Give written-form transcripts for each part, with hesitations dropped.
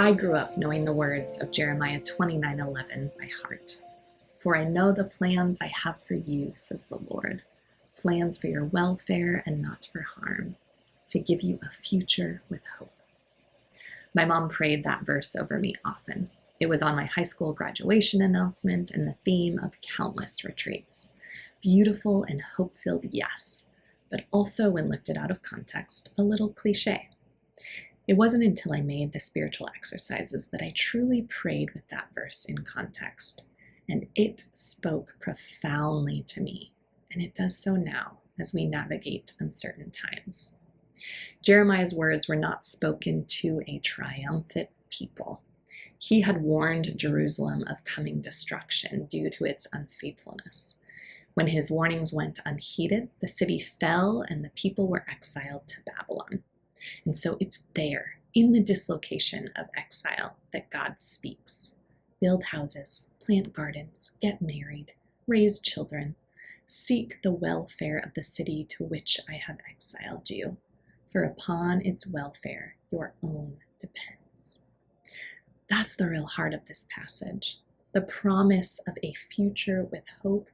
I grew up knowing the words of Jeremiah 29:11 by heart. For I know the plans I have for you, says the Lord, plans for your welfare and not for harm, to give you a future with hope. My mom prayed that verse over me often. It was on my high school graduation announcement and the theme of countless retreats. Beautiful and hope-filled, yes, but also, when lifted out of context, a little cliche. It wasn't until I made the spiritual exercises that I truly prayed with that verse in context, and it spoke profoundly to me, and it does so now as we navigate uncertain times. Jeremiah's words were not spoken to a triumphant people. He had warned Jerusalem of coming destruction due to its unfaithfulness. When his warnings went unheeded, the city fell and the people were exiled to Babylon. And so it's there, in the dislocation of exile, that God speaks. Build houses, plant gardens, get married, raise children, seek the welfare of the city to which I have exiled you, for upon its welfare your own depends. That's the real heart of this passage. The promise of a future with hope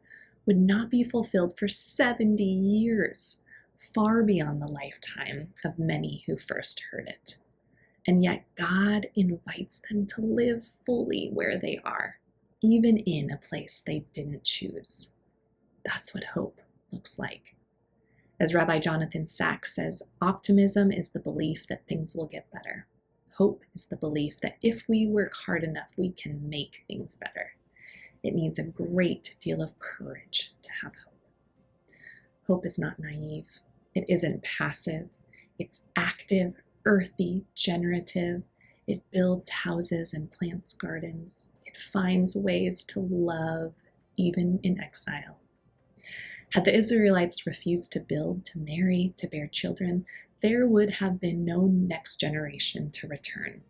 would not be fulfilled for 70 years, far beyond the lifetime of many who first heard it. And yet God invites them to live fully where they are, even in a place they didn't choose. That's what hope looks like. As Rabbi Jonathan Sacks says, optimism is the belief that things will get better. Hope is the belief that if we work hard enough, we can make things better. It needs a great deal of courage to have hope. Hope is not naive. It isn't passive. It's active, earthy, generative. It builds houses and plants gardens. It finds ways to love, even in exile. Had the Israelites refused to build, to marry, to bear children, there would have been no next generation to return.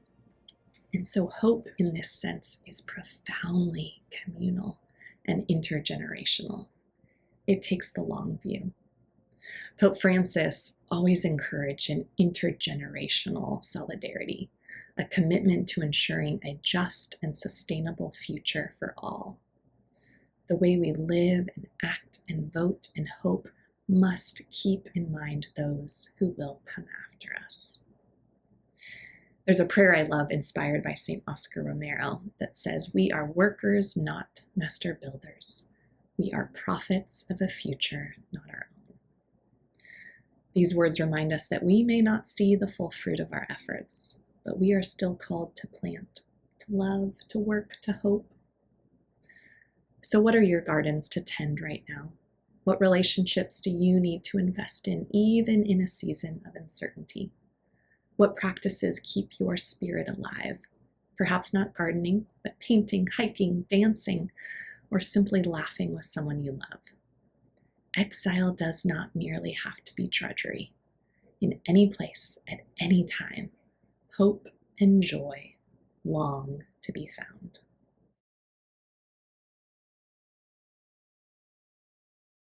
And so hope in this sense is profoundly communal and intergenerational. It takes the long view. Pope Francis always encouraged an intergenerational solidarity, a commitment to ensuring a just and sustainable future for all. The way we live and act and vote and hope must keep in mind those who will come after us. There's a prayer I love inspired by St. Oscar Romero that says, "We are workers, not master builders. We are prophets of a future, not our own." These words remind us that we may not see the full fruit of our efforts, but we are still called to plant, to love, to work, to hope. So what are your gardens to tend right now? What relationships do you need to invest in, even in a season of uncertainty? What practices keep your spirit alive? Perhaps not gardening, but painting, hiking, dancing, or simply laughing with someone you love. Exile does not merely have to be drudgery. In any place, at any time, hope and joy long to be found.